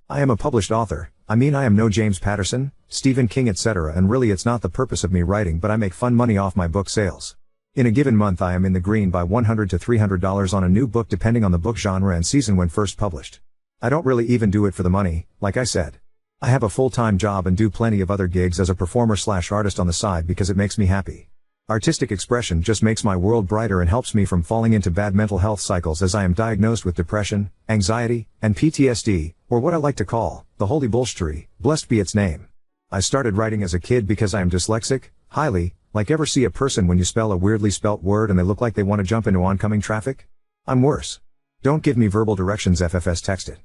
I am a published author. I mean, I am no James Patterson, Stephen King, etc., and really it's not the purpose of me writing, but I make fun money off my book sales. In a given month I am in the green by $100 to $300 on a new book depending on the book genre and season when first published. I don't really even do it for the money, like I said. I have a full-time job and do plenty of other gigs as a performer/artist on the side because it makes me happy. Artistic expression just makes my world brighter and helps me from falling into bad mental health cycles, as I am diagnosed with depression, anxiety, and PTSD, or what I like to call, the holy bullshittery, blessed be its name. I started writing as a kid because I am dyslexic, like ever see a person when you spell a weirdly spelt word and they look like they want to jump into oncoming traffic? I'm worse. Don't give me verbal directions, FFS, text it.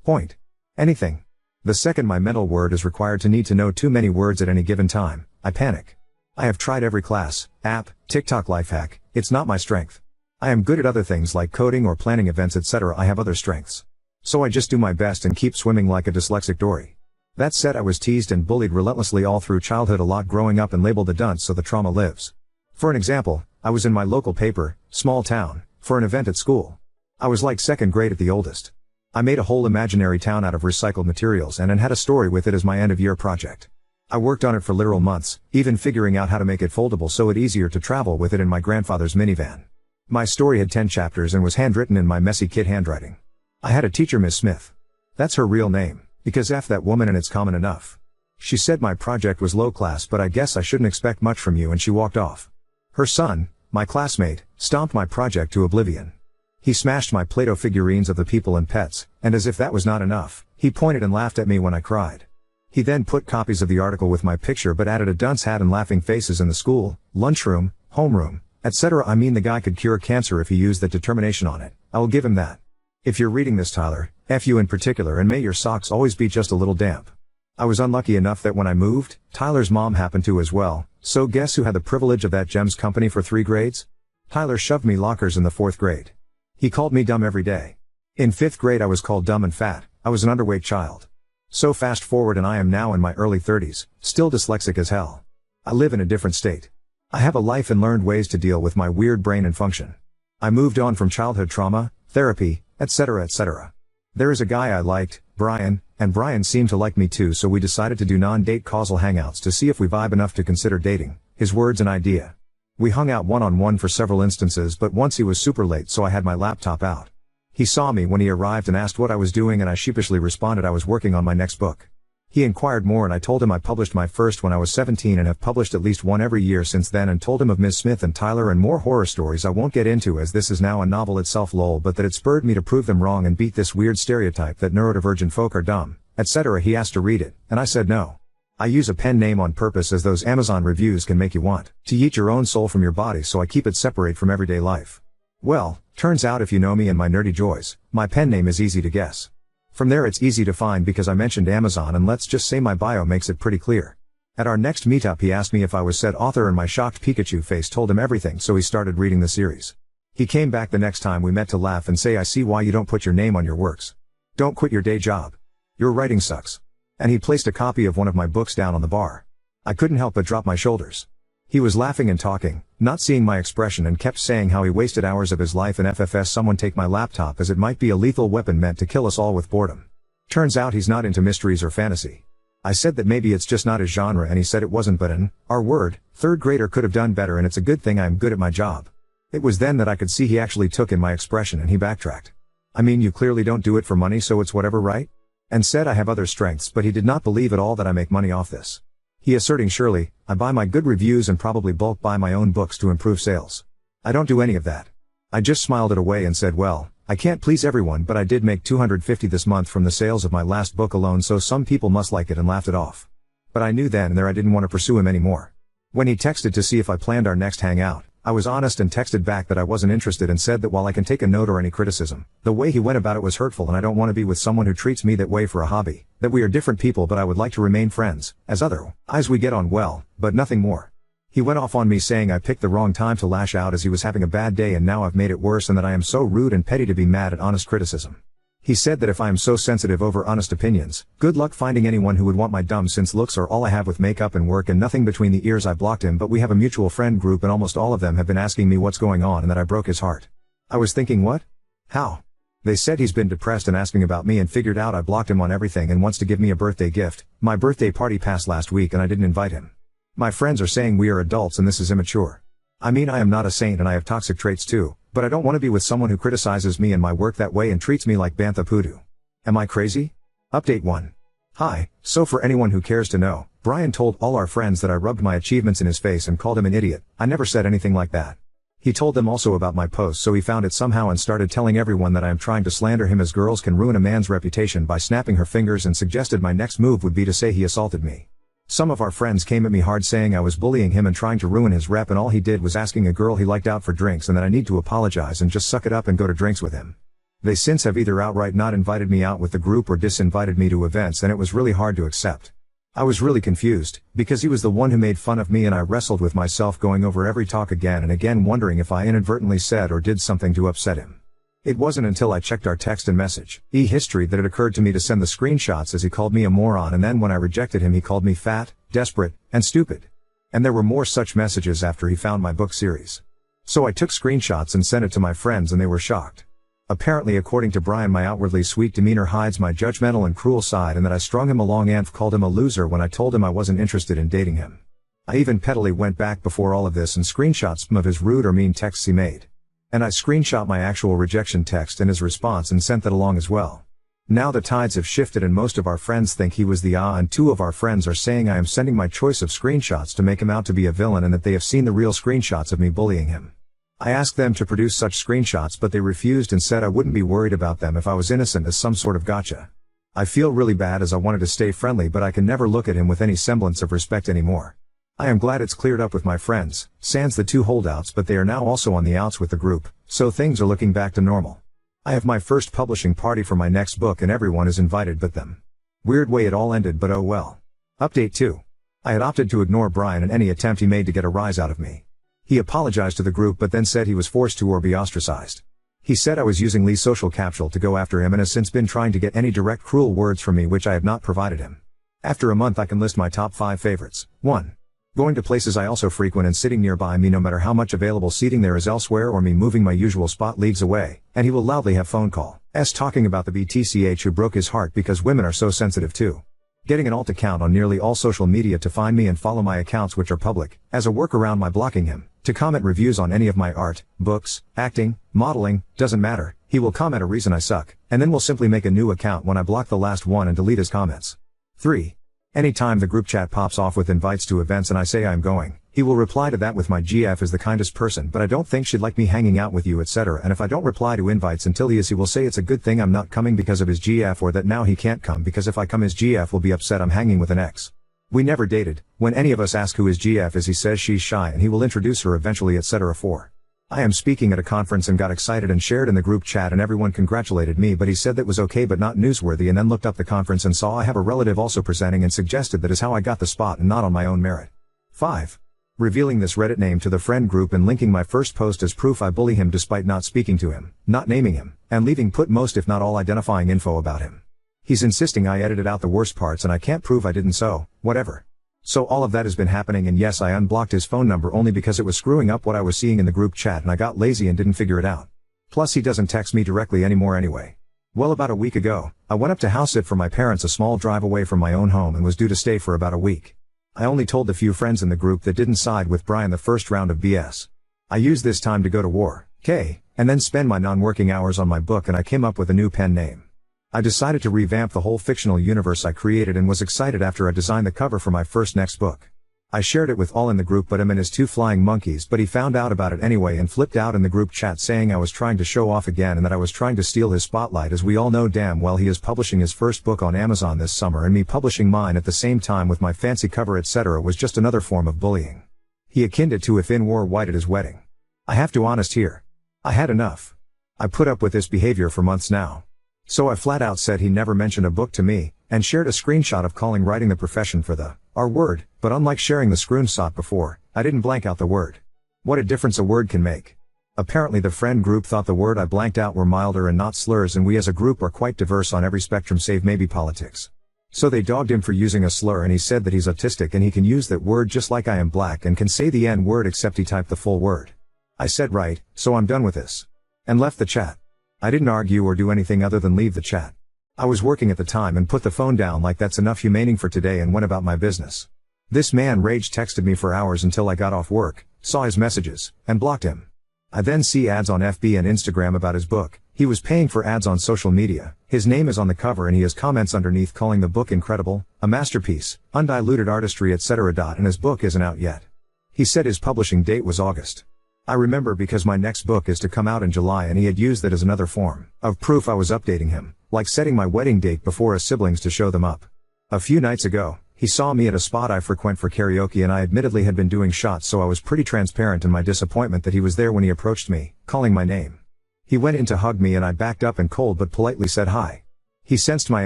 Point. Anything. The second my mental word is required to need to know too many words at any given time, I panic. I have tried every class, app, TikTok life hack, it's not my strength. I am good at other things like coding or planning events, etc. I have other strengths. So I just do my best and keep swimming like a dyslexic dory. That said, I was teased and bullied relentlessly all through childhood, a lot growing up, and labeled a dunce, so the trauma lives. For an example, I was in my local paper, small town, for an event at school. I was like second grade at the oldest. I made a whole imaginary town out of recycled materials and had a story with it as my end-of-year project. I worked on it for literal months, even figuring out how to make it foldable so it's easier to travel with it in my grandfather's minivan. My story had 10 chapters and was handwritten in my messy kid handwriting. I had a teacher, Miss Smith. That's her real name, because F that woman and it's common enough. She said my project was low class, but I guess I shouldn't expect much from you, and she walked off. Her son, my classmate, stomped my project to oblivion. He smashed my Play-Doh figurines of the people and pets, and as if that was not enough, he pointed and laughed at me when I cried. He then put copies of the article with my picture but added a dunce hat and laughing faces in the school, lunchroom, homeroom, etc. I mean, the guy could cure cancer if he used that determination on it. I will give him that. If you're reading this, Tyler, F you in particular, and may your socks always be just a little damp. I was unlucky enough that when I moved, Tyler's mom happened to as well, so guess who had the privilege of that GEMS company for 3 grades? Tyler shoved me lockers in the 4th grade. He called me dumb every day. In 5th grade I was called dumb and fat. I was an underweight child. So fast forward and I am now in my early 30s, still dyslexic as hell. I live in a different state. I have a life and learned ways to deal with my weird brain and function. I moved on from childhood trauma, therapy, etc., etc. There is a guy I liked, Brian, and Brian seemed to like me too, so we decided to do non-date causal hangouts to see if we vibe enough to consider dating. His words, an idea. We hung out one-on-one for several instances, but once he was super late, so I had my laptop out. He saw me when he arrived and asked what I was doing, and I sheepishly responded I was working on my next book. He inquired more and I told him I published my first when I was 17 and have published at least one every year since then, and told him of Ms. Smith and Tyler and more horror stories I won't get into as this is now a novel itself, lol, but that it spurred me to prove them wrong and beat this weird stereotype that neurodivergent folk are dumb, etc. He asked to read it, and I said no. I use a pen name on purpose as those Amazon reviews can make you want to eat your own soul from your body, so I keep it separate from everyday life. Well, turns out if you know me and my nerdy joys, my pen name is easy to guess. From there it's easy to find because I mentioned Amazon, and let's just say my bio makes it pretty clear. At our next meetup he asked me if I was said author and my shocked Pikachu face told him everything, so he started reading the series. He came back the next time we met to laugh and say, I see why you don't put your name on your works. Don't quit your day job. Your writing sucks. And he placed a copy of one of my books down on the bar. I couldn't help but drop my shoulders. He was laughing and talking, not seeing my expression, and kept saying how he wasted hours of his life in FFS. Someone take my laptop, as it might be a lethal weapon meant to kill us all with boredom. Turns out he's not into mysteries or fantasy. I said that maybe it's just not his genre, and he said it wasn't, but an R-word, 3rd grader could have done better, and it's a good thing I'm good at my job. It was then that I could see he actually took in my expression, and he backtracked. I mean, you clearly don't do it for money, so it's whatever, right? And said I have other strengths, but he did not believe at all that I make money off this. He asserting, surely, I buy my good reviews and probably bulk buy my own books to improve sales. I don't do any of that. I just smiled it away and said, well, I can't please everyone, but I did make $250 this month from the sales of my last book alone, so some people must like it, and laughed it off. But I knew then and there I didn't want to pursue him anymore. When he texted to see if I planned our next hangout, I was honest and texted back that I wasn't interested, and said that while I can take a note or any criticism, the way he went about it was hurtful, and I don't want to be with someone who treats me that way for a hobby, that we are different people but I would like to remain friends, as otherwise we get on well, but nothing more. He went off on me saying I picked the wrong time to lash out as he was having a bad day and now I've made it worse, and that I am so rude and petty to be mad at honest criticism. He said that if I am so sensitive over honest opinions, good luck finding anyone who would want my dumb, since looks are all I have with makeup and work and nothing between the ears. I blocked him, but we have a mutual friend group and almost all of them have been asking me what's going on and that I broke his heart. I was thinking, what? How? They said he's been depressed and asking about me and figured out I blocked him on everything and wants to give me a birthday gift. My birthday party passed last week and I didn't invite him. My friends are saying we are adults and this is immature. I mean, I am not a saint and I have toxic traits too, but I don't want to be with someone who criticizes me and my work that way and treats me like Bantha Poodoo. Am I crazy? Update 1. Hi, so for anyone who cares to know, Brian told all our friends that I rubbed my achievements in his face and called him an idiot. I never said anything like that. He told them also about my post, so he found it somehow and started telling everyone that I am trying to slander him as girls can ruin a man's reputation by snapping her fingers, and suggested my next move would be to say he assaulted me. Some of our friends came at me hard saying I was bullying him and trying to ruin his rep, and all he did was asking a girl he liked out for drinks and that I need to apologize and just suck it up and go to drinks with him. They since have either outright not invited me out with the group or disinvited me to events, and it was really hard to accept. I was really confused, because he was the one who made fun of me, and I wrestled with myself going over every talk again and again, wondering if I inadvertently said or did something to upset him. It wasn't until I checked our text and message history that it occurred to me to send the screenshots, as he called me a moron, and then when I rejected him he called me fat, desperate, and stupid. And there were more such messages after he found my book series. So I took screenshots and sent it to my friends and they were shocked. Apparently, according to Brian, my outwardly sweet demeanor hides my judgmental and cruel side, and that I strung him along and called him a loser when I told him I wasn't interested in dating him. I even pettily went back before all of this and screenshot some of his rude or mean texts he made. And I screenshot my actual rejection text and his response and sent that along as well. Now the tides have shifted and most of our friends think he was the and 2 of our friends are saying I am sending my choice of screenshots to make him out to be a villain, and that they have seen the real screenshots of me bullying him. I asked them to produce such screenshots, but they refused and said I wouldn't be worried about them if I was innocent, as some sort of gotcha. I feel really bad as I wanted to stay friendly, but I can never look at him with any semblance of respect anymore. I am glad it's cleared up with my friends, sans the 2 holdouts, but they are now also on the outs with the group, so things are looking back to normal. I have my first publishing party for my next book and everyone is invited but them. Weird way it all ended, but oh well. Update 2. I had opted to ignore Brian and any attempt he made to get a rise out of me. He apologized to the group but then said he was forced to or be ostracized. He said I was using Lee's social capsule to go after him and has since been trying to get any direct cruel words from me, which I have not provided him. After a month I can list my top 5 favorites. 1. Going to places I also frequent and sitting nearby me no matter how much available seating there is elsewhere, or me moving my usual spot leagues away, and he will loudly have phone calls talking about the BTCH who broke his heart because women are so sensitive too. Getting an alt account on nearly all social media to find me and follow my accounts which are public, as a workaround my blocking him, to comment reviews on any of my art, books, acting, modeling, doesn't matter, he will comment a reason I suck, and then will simply make a new account when I block the last one and delete his comments. 3. Anytime the group chat pops off with invites to events and I say I'm going, he will reply to that with my GF is the kindest person but I don't think she'd like me hanging out with you, etc. And if I don't reply to invites until he will say it's a good thing I'm not coming because of his GF, or that now he can't come because if I come his GF will be upset I'm hanging with an ex. We never dated. When any of us ask who his GF is he says she's shy and he will introduce her eventually, etc. 4. I am speaking at a conference and got excited and shared in the group chat and everyone congratulated me, but he said that was okay but not newsworthy, and then looked up the conference and saw I have a relative also presenting and suggested that is how I got the spot and not on my own merit. 5. Revealing this Reddit name to the friend group and linking my first post as proof I bully him despite not speaking to him, not naming him, and leaving put most if not all identifying info about him. He's insisting I edited out the worst parts and I can't prove I didn't, so, whatever. So all of that has been happening, and yes, I unblocked his phone number only because it was screwing up what I was seeing in the group chat and I got lazy and didn't figure it out. Plus he doesn't text me directly anymore anyway. Well, about a week ago, I went up to house sit for my parents a small drive away from my own home and was due to stay for about a week. I only told the few friends in the group that didn't side with Brian the first round of BS. I used this time to go to war, and then spend my non-working hours on my book, and I came up with a new pen name. I decided to revamp the whole fictional universe I created and was excited after I designed the cover for my first next book. I shared it with all in the group but him and his 2 flying monkeys, but he found out about it anyway and flipped out in the group chat saying I was trying to show off again and that I was trying to steal his spotlight, as we all know damn well he is publishing his first book on Amazon this summer, and me publishing mine at the same time with my fancy cover etc. was just another form of bullying. He akined it to if in war white at his wedding. I have to honest here. I had enough. I put up with this behavior for months now. So I flat out said he never mentioned a book to me, and shared a screenshot of calling writing the profession for the R word, but unlike sharing the screenshot before, I didn't blank out the word. What a difference a word can make. Apparently the friend group thought the word I blanked out were milder and not slurs, and we as a group are quite diverse on every spectrum save maybe politics. So they dogged him for using a slur, and he said that he's autistic and he can use that word just like I am black and can say the N word except he typed the full word. I said right, so I'm done with this. And left the chat. I didn't argue or do anything other than leave the chat. I was working at the time and put the phone down like that's enough humaning for today and went about my business. This man rage texted me for hours until I got off work, saw his messages, and blocked him. I then see ads on FB and Instagram about his book. He was paying for ads on social media. His name is on the cover and he has comments underneath calling the book incredible, a masterpiece, undiluted artistry etc. And his book isn't out yet. He said his publishing date was August. I remember because my next book is to come out in July and he had used that as another form of proof I was updating him, like setting my wedding date before his siblings to show them up. A few nights ago, he saw me at a spot I frequent for karaoke and I admittedly had been doing shots, so I was pretty transparent in my disappointment that he was there when he approached me, calling my name. He went in to hug me and I backed up and cold but politely said hi. He sensed my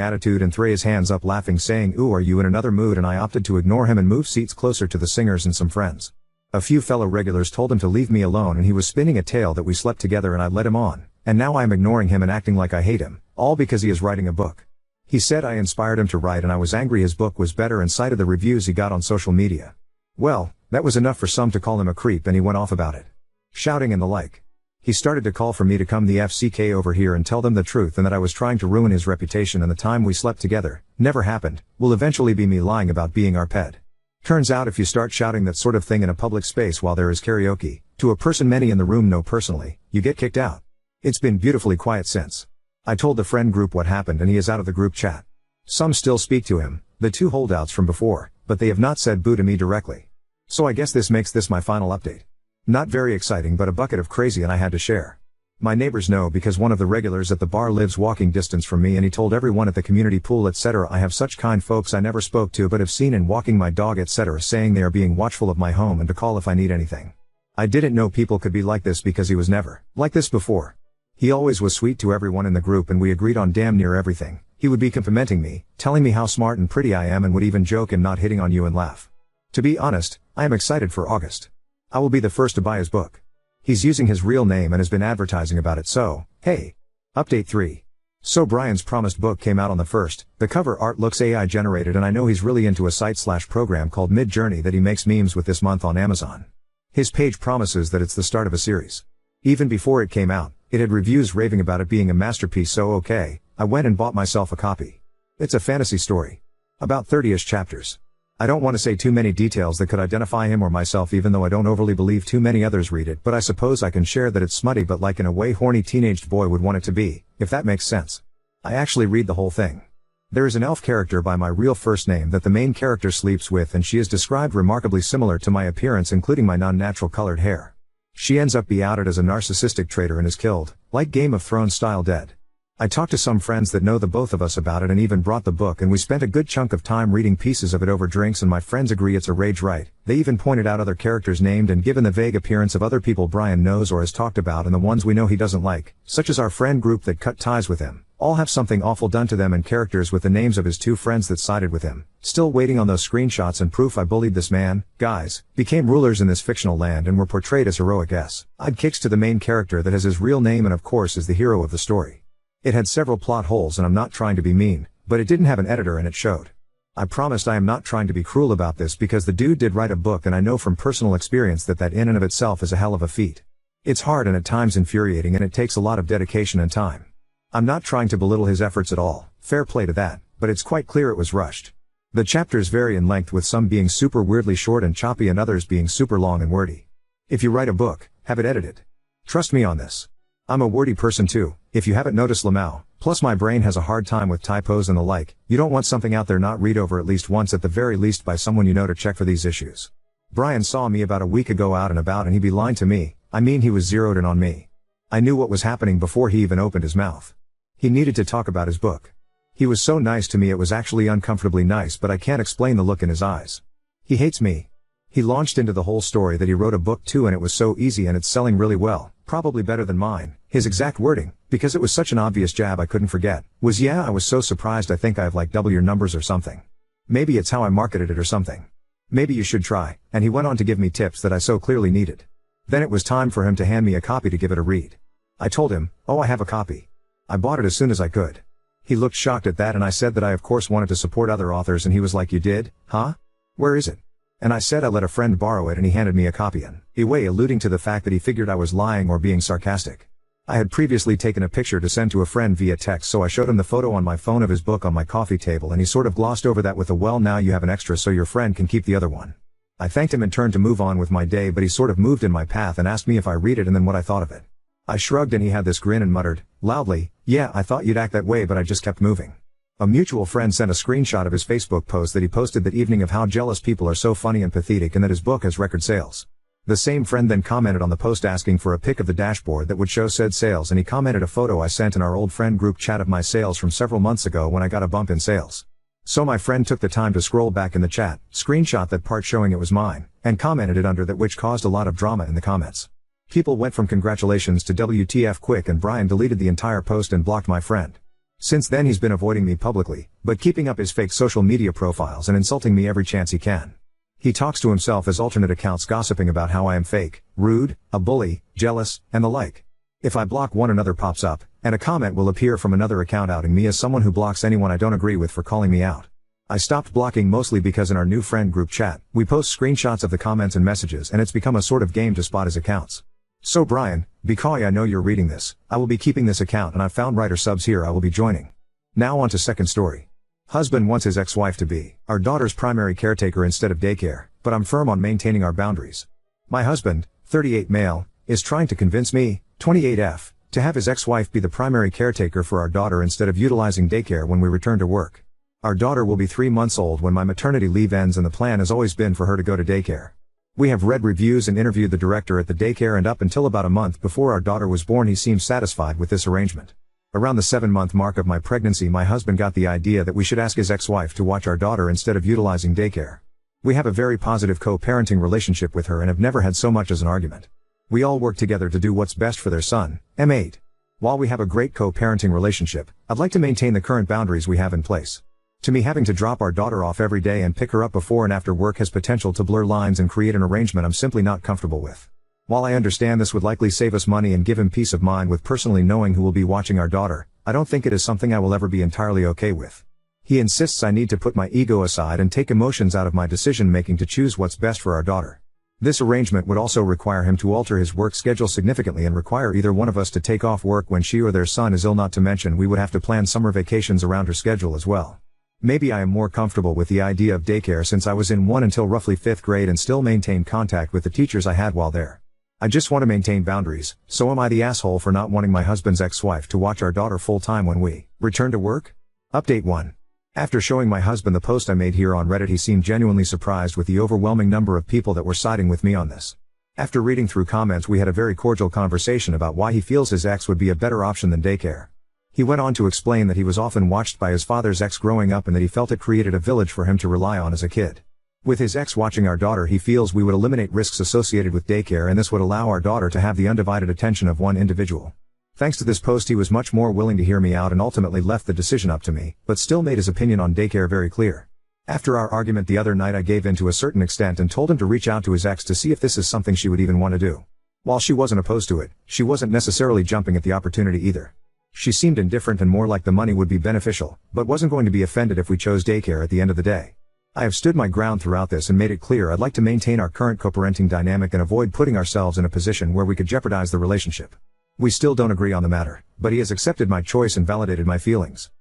attitude and threw his hands up laughing saying, "Ooh, are you in another mood?" and I opted to ignore him and move seats closer to the singers and some friends. A few fellow regulars told him to leave me alone and he was spinning a tale that we slept together and I led him on, and now I am ignoring him and acting like I hate him, all because he is writing a book. He said I inspired him to write and I was angry his book was better and cited the reviews he got on social media. Well, that was enough for some to call him a creep and he went off about it. Shouting and the like. He started to call for me to come the FCK over here and tell them the truth and that I was trying to ruin his reputation and the time we slept together, never happened, will eventually be me lying about being our pet. Turns out if you start shouting that sort of thing in a public space while there is karaoke, to a person many in the room know personally, you get kicked out. It's been beautifully quiet since. I told the friend group what happened and he is out of the group chat. Some still speak to him, the two holdouts from before, but they have not said boo to me directly. So I guess this makes this my final update. Not very exciting but a bucket of crazy and I had to share. My neighbors know because one of the regulars at the bar lives walking distance from me and he told everyone at the community pool etc. I have such kind folks I never spoke to but have seen in walking my dog etc. saying they are being watchful of my home and to call if I need anything. I didn't know people could be like this because he was never like this before. He always was sweet to everyone in the group and we agreed on damn near everything. He would be complimenting me, telling me how smart and pretty I am and would even joke and not hitting on you and laugh. To be honest, I am excited for August. I will be the first to buy his book. He's using his real name and has been advertising about it so, hey. Update 3. So Brian's promised book came out on the 1st, the cover art looks AI generated and I know he's really into a site/program called Mid-Journey that he makes memes with this month on Amazon. His page promises that it's the start of a series. Even before it came out, it had reviews raving about it being a masterpiece so okay, I went and bought myself a copy. It's a fantasy story. About 30-ish chapters. I don't want to say too many details that could identify him or myself even though I don't overly believe too many others read it but I suppose I can share that it's smutty but like in a way horny teenaged boy would want it to be, if that makes sense. I actually read the whole thing. There is an elf character by my real first name that the main character sleeps with and she is described remarkably similar to my appearance including my non-natural colored hair. She ends up be outed as a narcissistic traitor and is killed, like Game of Thrones style dead. I talked to some friends that know the both of us about it and even brought the book and we spent a good chunk of time reading pieces of it over drinks and my friends agree it's a rage right. They even pointed out other characters named and given the vague appearance of other people Brian knows or has talked about and the ones we know he doesn't like, such as our friend group that cut ties with him, all have something awful done to them and characters with the names of his two friends that sided with him. Still waiting on those screenshots and proof I bullied this man, guys, became rulers in this fictional land and were portrayed as heroic I'd kicks to the main character that has his real name and of course is the hero of the story. It had several plot holes and I'm not trying to be mean, but it didn't have an editor and it showed. I promised I am not trying to be cruel about this because the dude did write a book and I know from personal experience that in and of itself is a hell of a feat. It's hard and at times infuriating and it takes a lot of dedication and time. I'm not trying to belittle his efforts at all, fair play to that, but it's quite clear it was rushed. The chapters vary in length with some being super weirdly short and choppy and others being super long and wordy. If you write a book, have it edited. Trust me on this. I'm a wordy person too, if you haven't noticed Lamau, plus my brain has a hard time with typos and the like, you don't want something out there not read over at least once at the very least by someone you know to check for these issues. Brian saw me about a week ago out and about and he'd be lying to me, I mean he was zeroed in on me. I knew what was happening before he even opened his mouth. He needed to talk about his book. He was so nice to me it was actually uncomfortably nice but I can't explain the look in his eyes. He hates me. He launched into the whole story that he wrote a book too and it was so easy and it's selling really well, probably better than mine. His exact wording, because it was such an obvious jab I couldn't forget, was yeah I was so surprised I think I have like double your numbers or something. Maybe it's how I marketed it or something. Maybe you should try, and he went on to give me tips that I so clearly needed. Then it was time for him to hand me a copy to give it a read. I told him, oh I have a copy. I bought it as soon as I could. He looked shocked at that and I said that I of course wanted to support other authors and he was like you did, huh? Where is it? And I said I let a friend borrow it and he handed me a copy in a way alluding to the fact that he figured I was lying or being sarcastic. I had previously taken a picture to send to a friend via text, so I showed him the photo on my phone of his book on my coffee table, and he sort of glossed over that with a, "Well, now you have an extra so your friend can keep the other one." I thanked him and turned to move on with my day, but he sort of moved in my path and asked me if I read it and then what I thought of it. I shrugged and he had this grin and muttered, loudly, "Yeah, I thought you'd act that way, but I just kept moving." A mutual friend sent a screenshot of his Facebook post that he posted that evening of how jealous people are so funny and pathetic and that his book has record sales. The same friend then commented on the post asking for a pic of the dashboard that would show said sales, and he commented a photo I sent in our old friend group chat of my sales from several months ago when I got a bump in sales. So my friend took the time to scroll back in the chat, screenshot that part showing it was mine, and commented it under that, which caused a lot of drama in the comments. People went from congratulations to WTF quick, and Brian deleted the entire post and blocked my friend. Since then he's been avoiding me publicly, but keeping up his fake social media profiles and insulting me every chance he can. He talks to himself as alternate accounts gossiping about how I am fake, rude, a bully, jealous, and the like. If I block one, another pops up, and a comment will appear from another account outing me as someone who blocks anyone I don't agree with for calling me out. I stopped blocking mostly because in our new friend group chat, we post screenshots of the comments and messages, and it's become a sort of game to spot his accounts. So Brian, because I know you're reading this, I will be keeping this account, and I've found writer subs here I will be joining. Now on to second story. Husband wants his ex-wife to be our daughter's primary caretaker instead of daycare, but I'm firm on maintaining our boundaries. My husband, 38 male, is trying to convince me, 28F, to have his ex-wife be the primary caretaker for our daughter instead of utilizing daycare when we return to work. Our daughter will be 3 months old when my maternity leave ends, and the plan has always been for her to go to daycare. We have read reviews and interviewed the director at the daycare, and up until about a month before our daughter was born he seemed satisfied with this arrangement. Around the 7-month mark of my pregnancy, my husband got the idea that we should ask his ex-wife to watch our daughter instead of utilizing daycare. We have a very positive co-parenting relationship with her and have never had so much as an argument. We all work together to do what's best for their son, M8. While we have a great co-parenting relationship, I'd like to maintain the current boundaries we have in place. To me, having to drop our daughter off every day and pick her up before and after work has potential to blur lines and create an arrangement I'm simply not comfortable with. While I understand this would likely save us money and give him peace of mind with personally knowing who will be watching our daughter, I don't think it is something I will ever be entirely okay with. He insists I need to put my ego aside and take emotions out of my decision making to choose what's best for our daughter. This arrangement would also require him to alter his work schedule significantly and require either one of us to take off work when she or their son is ill, not to mention we would have to plan summer vacations around her schedule as well. Maybe I am more comfortable with the idea of daycare since I was in one until roughly 5th grade and still maintained contact with the teachers I had while there. I just want to maintain boundaries, so am I the asshole for not wanting my husband's ex-wife to watch our daughter full-time when we return to work? Update 1. After showing my husband the post I made here on Reddit, he seemed genuinely surprised with the overwhelming number of people that were siding with me on this. After reading through comments, we had a very cordial conversation about why he feels his ex would be a better option than daycare. He went on to explain that he was often watched by his father's ex growing up and that he felt it created a village for him to rely on as a kid. With his ex watching our daughter, he feels we would eliminate risks associated with daycare, and this would allow our daughter to have the undivided attention of one individual. Thanks to this post, he was much more willing to hear me out and ultimately left the decision up to me, but still made his opinion on daycare very clear. After our argument the other night, I gave in to a certain extent and told him to reach out to his ex to see if this is something she would even want to do. While she wasn't opposed to it, she wasn't necessarily jumping at the opportunity either. She seemed indifferent and more like the money would be beneficial, but wasn't going to be offended if we chose daycare at the end of the day. I have stood my ground throughout this and made it clear I'd like to maintain our current co-parenting dynamic and avoid putting ourselves in a position where we could jeopardize the relationship. We still don't agree on the matter, but he has accepted my choice and validated my feelings.